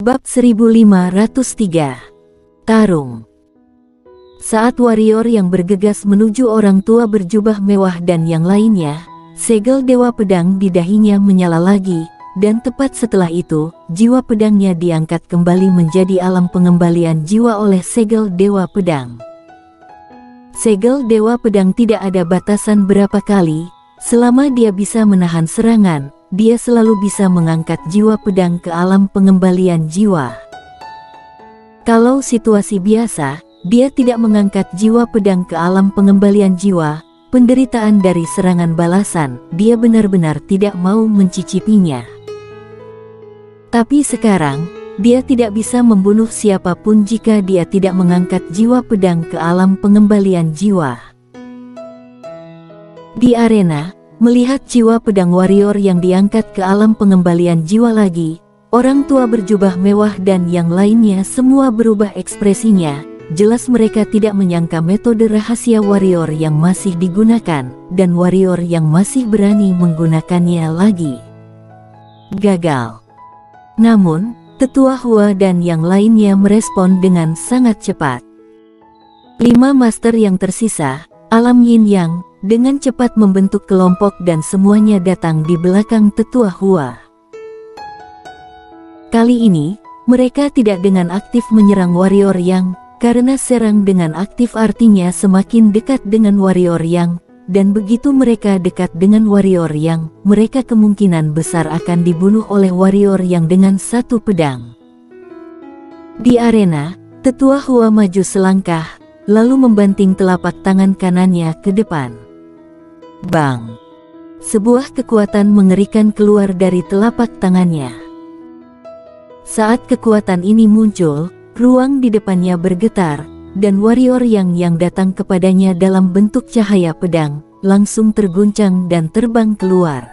Bab 1503. Tarung. Saat warrior yang bergegas menuju orang tua berjubah mewah dan yang lainnya, segel Dewa Pedang di dahinya menyala lagi, dan tepat setelah itu, jiwa pedangnya diangkat kembali menjadi alam pengembalian jiwa oleh segel Dewa Pedang. Segel Dewa Pedang tidak ada batasan berapa kali, selama dia bisa menahan serangan, dia selalu bisa mengangkat jiwa pedang ke alam pengembalian jiwa. Kalau situasi biasa, dia tidak mengangkat jiwa pedang ke alam pengembalian jiwa, penderitaan dari serangan balasan, dia benar-benar tidak mau mencicipinya. Tapi sekarang, dia tidak bisa membunuh siapapun jika dia tidak mengangkat jiwa pedang ke alam pengembalian jiwa. Di arena, melihat jiwa pedang warrior yang diangkat ke alam pengembalian jiwa lagi, orang tua berjubah mewah dan yang lainnya semua berubah ekspresinya. Jelas mereka tidak menyangka metode rahasia warrior yang masih digunakan, dan warrior yang masih berani menggunakannya lagi. Gagal. Namun, Tetua Hua dan yang lainnya merespon dengan sangat cepat. 5 master yang tersisa, alam Yin Yang, dengan cepat membentuk kelompok dan semuanya datang di belakang Tetua Hua. Kali ini, mereka tidak dengan aktif menyerang warrior Yang, karena serang dengan aktif artinya semakin dekat dengan warrior Yang, dan begitu mereka dekat dengan warrior Yang, mereka kemungkinan besar akan dibunuh oleh warrior Yang dengan satu pedang. Di arena, Tetua Hua maju selangkah, lalu membanting telapak tangan kanannya ke depan. Bang! Sebuah kekuatan mengerikan keluar dari telapak tangannya. Saat kekuatan ini muncul, ruang di depannya bergetar, dan warrior yang datang kepadanya dalam bentuk cahaya pedang, langsung terguncang dan terbang keluar.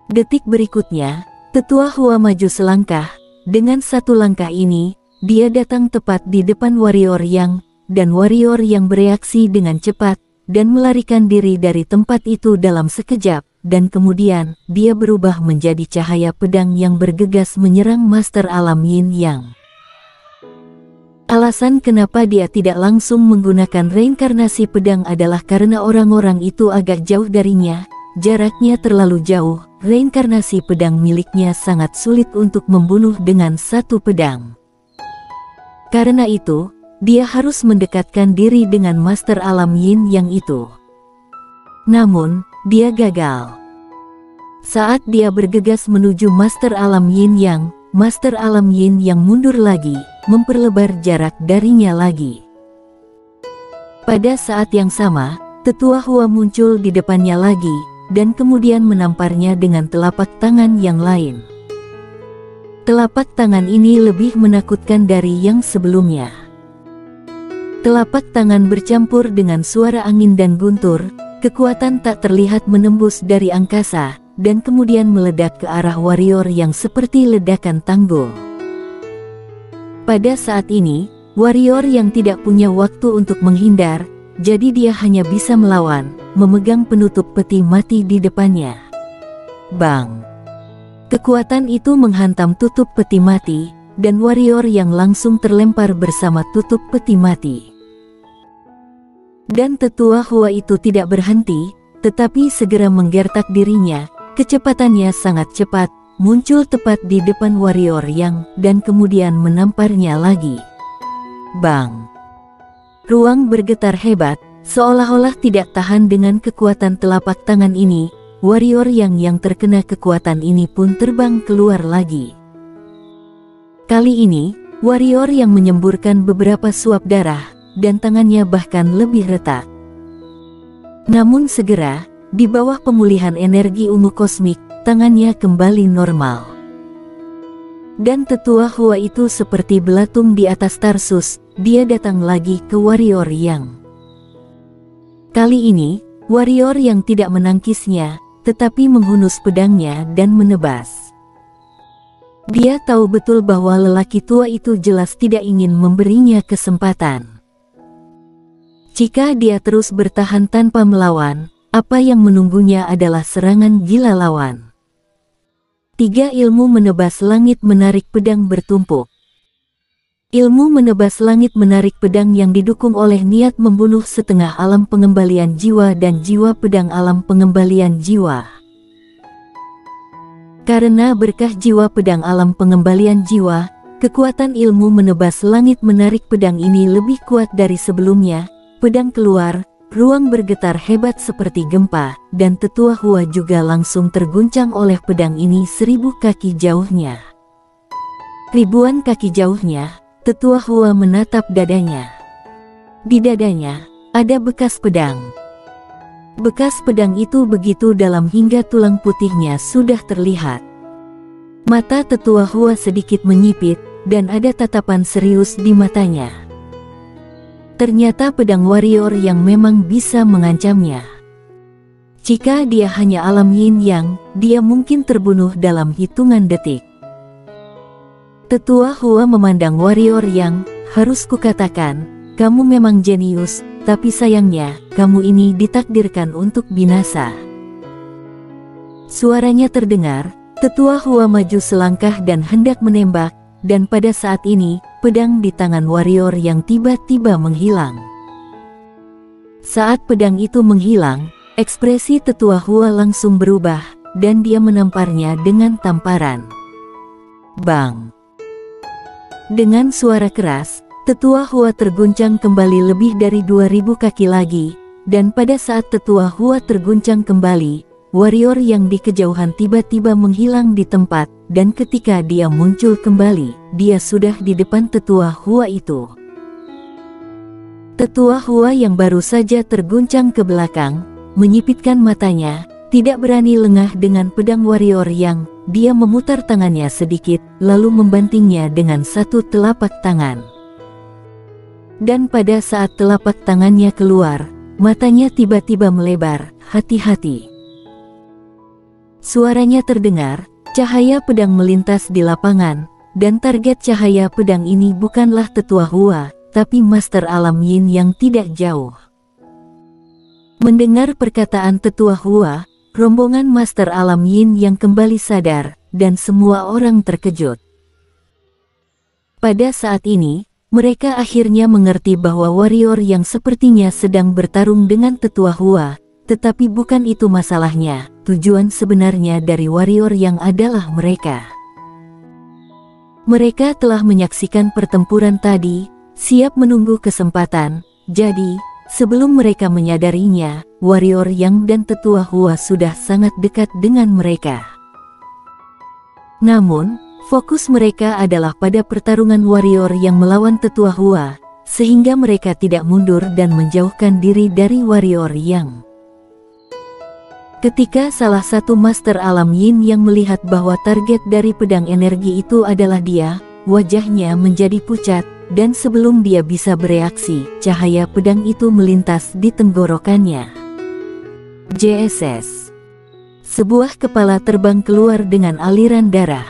Detik berikutnya, Tetua Hua maju selangkah, dengan satu langkah ini, dia datang tepat di depan warrior Yang, dan warrior Yang bereaksi dengan cepat, dan melarikan diri dari tempat itu dalam sekejap, dan kemudian, dia berubah menjadi cahaya pedang yang bergegas menyerang Master Alam Yin Yang. Alasan kenapa dia tidak langsung menggunakan reinkarnasi pedang adalah karena orang-orang itu agak jauh darinya, jaraknya terlalu jauh, reinkarnasi pedang miliknya sangat sulit untuk membunuh dengan satu pedang. Karena itu, dia harus mendekatkan diri dengan Master Alam Yin Yang itu. Namun, dia gagal. Saat dia bergegas menuju Master Alam Yin Yang, Master Alam Yin Yang mundur lagi, memperlebar jarak darinya lagi. Pada saat yang sama, Tetua Hua muncul di depannya lagi, dan kemudian menamparnya dengan telapak tangan yang lain. Telapak tangan ini lebih menakutkan dari yang sebelumnya. Telapak tangan bercampur dengan suara angin dan guntur, kekuatan tak terlihat menembus dari angkasa, dan kemudian meledak ke arah warrior yang seperti ledakan tanggul. Pada saat ini, warrior yang tidak punya waktu untuk menghindar, jadi dia hanya bisa melawan, memegang penutup peti mati di depannya. Bang! Kekuatan itu menghantam tutup peti mati, dan warrior yang langsung terlempar bersama tutup peti mati. Dan Tetua Hua itu tidak berhenti, tetapi segera menggertak dirinya, kecepatannya sangat cepat, muncul tepat di depan warrior Yang, dan kemudian menamparnya lagi. Bang! Ruang bergetar hebat, seolah-olah tidak tahan dengan kekuatan telapak tangan ini, warrior yang terkena kekuatan ini pun terbang keluar lagi. Kali ini, warrior yang menyemburkan beberapa suap darah, dan tangannya bahkan lebih retak. Namun segera, di bawah pemulihan energi ungu kosmik, tangannya kembali normal. Dan Tetua Hua itu seperti belatung di atas Tarsus, dia datang lagi ke warrior Yang. Kali ini, warrior yang tidak menangkisnya, tetapi menghunus pedangnya dan menebas. Dia tahu betul bahwa lelaki tua itu jelas tidak ingin memberinya kesempatan. Jika dia terus bertahan tanpa melawan, apa yang menunggunya adalah serangan gila lawan. 3. Ilmu menebas langit menarik pedang bertumpuk. Ilmu menebas langit menarik pedang yang didukung oleh niat membunuh setengah alam pengembalian jiwa dan jiwa pedang alam pengembalian jiwa. Karena berkah jiwa pedang alam pengembalian jiwa, kekuatan ilmu menebas langit menarik pedang ini lebih kuat dari sebelumnya. Pedang keluar, ruang bergetar hebat seperti gempa, dan Tetua Hua juga langsung terguncang oleh pedang ini 1000 kaki jauhnya. Ribuan kaki jauhnya, Tetua Hua menatap dadanya. Di dadanya, ada bekas pedang. Bekas pedang itu begitu dalam hingga tulang putihnya sudah terlihat. Mata Tetua Hua sedikit menyipit, dan ada tatapan serius di matanya. Ternyata pedang warrior yang memang bisa mengancamnya. Jika dia hanya alam yin yang, dia mungkin terbunuh dalam hitungan detik. Tetua Hua memandang warrior yang, harus kukatakan, kamu memang jenius, tapi sayangnya, kamu ini ditakdirkan untuk binasa. Suaranya terdengar, Tetua Hua maju selangkah dan hendak menembak, dan pada saat ini, pedang di tangan warrior yang tiba-tiba menghilang. Saat pedang itu menghilang, ekspresi Tetua Hua langsung berubah, dan dia menamparnya dengan tamparan. Bang! Dengan suara keras, Tetua Hua terguncang kembali lebih dari 2000 kaki lagi, dan pada saat Tetua Hua terguncang kembali, warrior yang di kejauhan tiba-tiba menghilang di tempat, dan ketika dia muncul kembali, dia sudah di depan Tetua Hua itu. Tetua Hua yang baru saja terguncang ke belakang, menyipitkan matanya, tidak berani lengah dengan pedang warrior yang, dia memutar tangannya sedikit, lalu membantingnya dengan satu telapak tangan. Dan pada saat telapak tangannya keluar, matanya tiba-tiba melebar, hati-hati. Suaranya terdengar, cahaya pedang melintas di lapangan, dan target cahaya pedang ini bukanlah Tetua Hua, tapi Master Alam Yin yang tidak jauh. Mendengar perkataan Tetua Hua, rombongan Master Alam Yin yang kembali sadar, dan semua orang terkejut. Pada saat ini, mereka akhirnya mengerti bahwa warrior yang sepertinya sedang bertarung dengan Tetua Hua, tetapi bukan itu masalahnya, tujuan sebenarnya dari warrior yang adalah mereka. Mereka telah menyaksikan pertempuran tadi, siap menunggu kesempatan, jadi, sebelum mereka menyadarinya, warrior yang dan Tetua Hua sudah sangat dekat dengan mereka. Namun, fokus mereka adalah pada pertarungan warrior yang melawan Tetua Hua, sehingga mereka tidak mundur dan menjauhkan diri dari warrior yang. Ketika salah satu Master Alam Yin yang melihat bahwa target dari pedang energi itu adalah dia, wajahnya menjadi pucat, dan sebelum dia bisa bereaksi, cahaya pedang itu melintas di tenggorokannya. JSS. Sebuah kepala terbang keluar dengan aliran darah.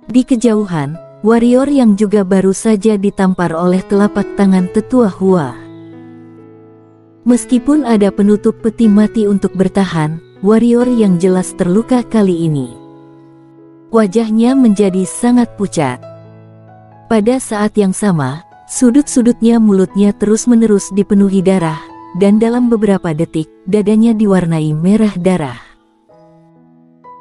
Di kejauhan, warrior yang juga baru saja ditampar oleh telapak tangan Tetua Hua. Meskipun ada penutup peti mati untuk bertahan, warrior yang jelas terluka kali ini. Wajahnya menjadi sangat pucat. Pada saat yang sama, sudut-sudutnya mulutnya terus-menerus dipenuhi darah, dan dalam beberapa detik, dadanya diwarnai merah darah.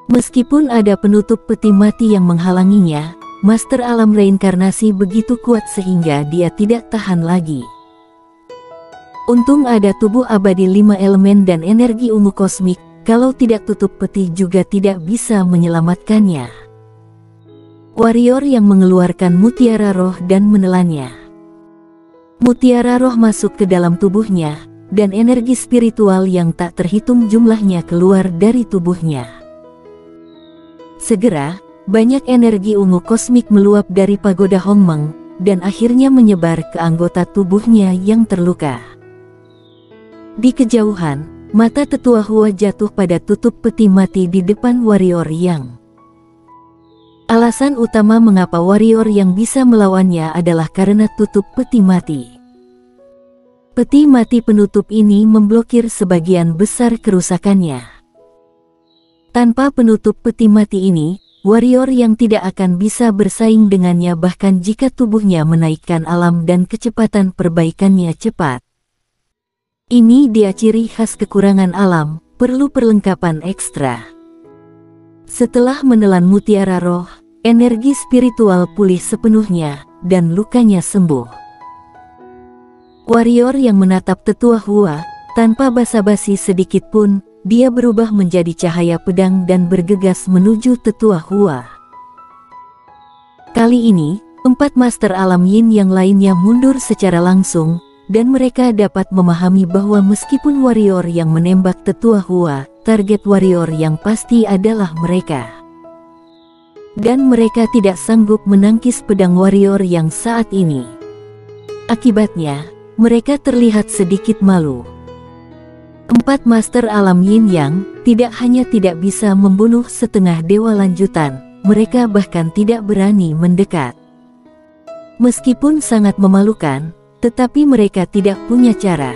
Meskipun ada penutup peti mati yang menghalanginya, Master Alam Reinkarnasi begitu kuat sehingga dia tidak tahan lagi. Untung ada tubuh abadi 5 elemen dan energi ungu kosmik, kalau tidak tutup peti juga tidak bisa menyelamatkannya. Warrior yang mengeluarkan mutiara roh dan menelannya. Mutiara roh masuk ke dalam tubuhnya, dan energi spiritual yang tak terhitung jumlahnya keluar dari tubuhnya. Segera, banyak energi ungu kosmik meluap dari pagoda Hongmeng, dan akhirnya menyebar ke anggota tubuhnya yang terluka. Di kejauhan, mata Tetua Hua jatuh pada tutup peti mati di depan warrior yang. Alasan utama mengapa warrior yang bisa melawannya adalah karena tutup peti mati. Peti mati penutup ini memblokir sebagian besar kerusakannya. Tanpa penutup peti mati ini, warrior yang tidak akan bisa bersaing dengannya bahkan jika tubuhnya menaikkan alam dan kecepatan perbaikannya cepat. Ini dia ciri khas kekurangan alam, perlu perlengkapan ekstra. Setelah menelan mutiara roh, energi spiritual pulih sepenuhnya, dan lukanya sembuh. Warrior yang menatap Tetua Hua, tanpa basa-basi sedikit pun, dia berubah menjadi cahaya pedang dan bergegas menuju Tetua Hua. Kali ini, 4 master alam yin yang lainnya mundur secara langsung, dan mereka dapat memahami bahwa meskipun warrior yang menembak Tetua Hua, target warrior yang pasti adalah mereka. Dan mereka tidak sanggup menangkis pedang warrior yang saat ini. Akibatnya, mereka terlihat sedikit malu. 4 master alam yin yang tidak hanya tidak bisa membunuh setengah dewa lanjutan, mereka bahkan tidak berani mendekat. Meskipun sangat memalukan, tetapi mereka tidak punya cara.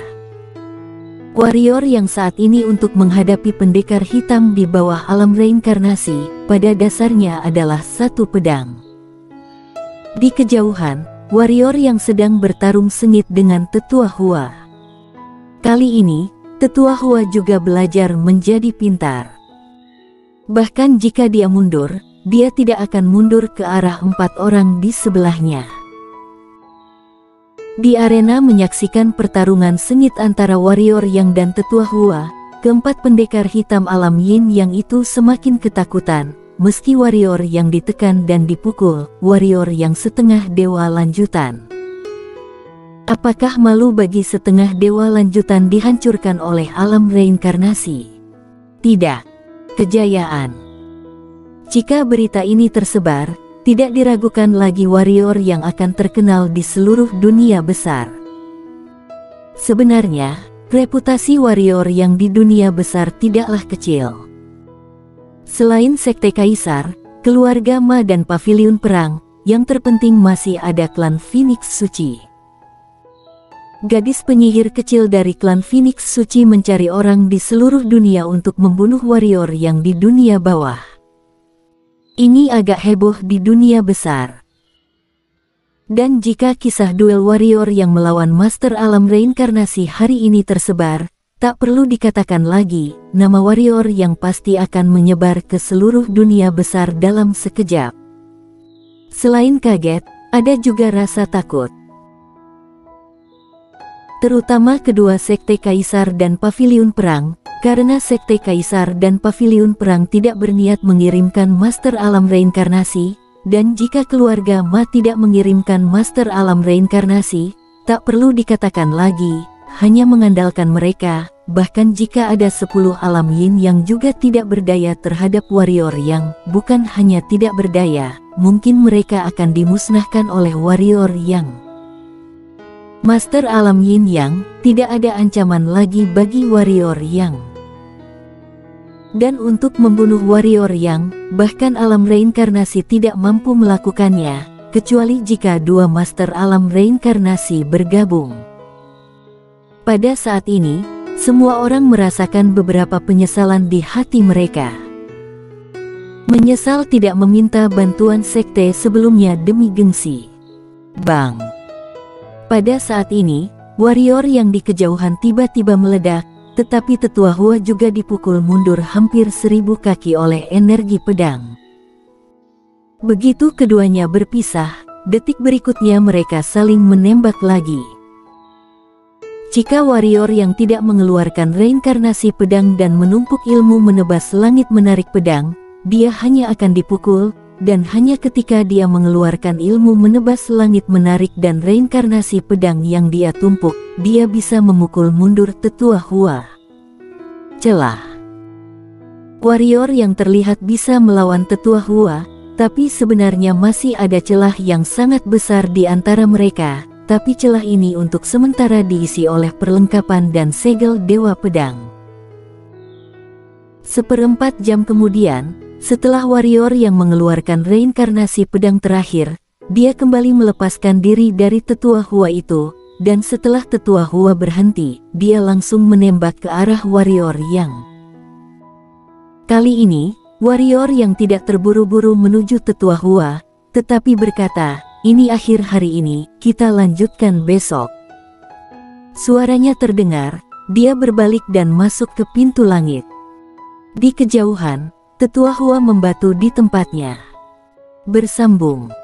Warrior yang saat ini untuk menghadapi pendekar hitam di bawah alam reinkarnasi, pada dasarnya adalah satu pedang. Di kejauhan, warrior yang sedang bertarung sengit dengan Tetua Hua. Kali ini, Tetua Hua juga belajar menjadi pintar. Bahkan jika dia mundur, dia tidak akan mundur ke arah 4 orang di sebelahnya. Di arena menyaksikan pertarungan sengit antara warrior yang dan Tetua Hua, keempat pendekar hitam alam yin yang itu semakin ketakutan, meski warrior yang ditekan dan dipukul, warrior yang setengah dewa lanjutan. Apakah malu bagi setengah dewa lanjutan dihancurkan oleh alam reinkarnasi? Tidak. Kejayaan. Jika berita ini tersebar, tidak diragukan lagi warrior yang akan terkenal di seluruh dunia besar. Sebenarnya, reputasi warrior yang di dunia besar tidaklah kecil. Selain Sekte Kaisar, keluarga Ma dan Paviliun Perang, yang terpenting masih ada klan Phoenix Suci. Gadis penyihir kecil dari klan Phoenix Suci mencari orang di seluruh dunia untuk membunuh warrior yang di dunia bawah. Ini agak heboh di dunia besar. Dan jika kisah duel warrior yang melawan master alam reinkarnasi hari ini tersebar, tak perlu dikatakan lagi, nama warrior yang pasti akan menyebar ke seluruh dunia besar dalam sekejap. Selain kaget, ada juga rasa takut. Terutama kedua Sekte Kaisar dan Paviliun Perang, karena Sekte Kaisar dan Paviliun Perang tidak berniat mengirimkan Master Alam Reinkarnasi, dan jika keluarga Ma tidak mengirimkan Master Alam Reinkarnasi, tak perlu dikatakan lagi, hanya mengandalkan mereka, bahkan jika ada 10 alam yin yang juga tidak berdaya terhadap warrior yang bukan hanya tidak berdaya, mungkin mereka akan dimusnahkan oleh warrior yang Master Alam Yin Yang, tidak ada ancaman lagi bagi warrior yang. Dan untuk membunuh warrior yang, bahkan alam reinkarnasi tidak mampu melakukannya, kecuali jika 2 Master Alam Reinkarnasi bergabung. Pada saat ini, semua orang merasakan beberapa penyesalan di hati mereka. Menyesal tidak meminta bantuan sekte sebelumnya demi gengsi. Bang! Pada saat ini, warrior yang di kejauhan tiba-tiba meledak, tetapi Tetua Hua juga dipukul mundur hampir 1000 kaki oleh energi pedang. Begitu keduanya berpisah, detik berikutnya mereka saling menembak lagi. Jika warrior yang tidak mengeluarkan reinkarnasi pedang dan menumpuk ilmu menebas langit menarik pedang, dia hanya akan dipukul, dan hanya ketika dia mengeluarkan ilmu menebas langit menarik dan reinkarnasi pedang yang dia tumpuk, dia bisa memukul mundur Tetua Hua. Celah. Warrior yang terlihat bisa melawan Tetua Hua, tapi sebenarnya masih ada celah yang sangat besar di antara mereka, tapi celah ini untuk sementara diisi oleh perlengkapan dan segel Dewa Pedang. 1/4 jam kemudian, setelah warrior yang mengeluarkan reinkarnasi pedang terakhir, dia kembali melepaskan diri dari Tetua Hua itu, dan setelah Tetua Hua berhenti, dia langsung menembak ke arah warrior yang. Kali ini, warrior yang tidak terburu-buru menuju Tetua Hua, tetapi berkata, "Ini akhir hari ini, kita lanjutkan besok." Suaranya terdengar, dia berbalik dan masuk ke pintu langit. Di kejauhan, Tetua Hua membatu di tempatnya. Bersambung.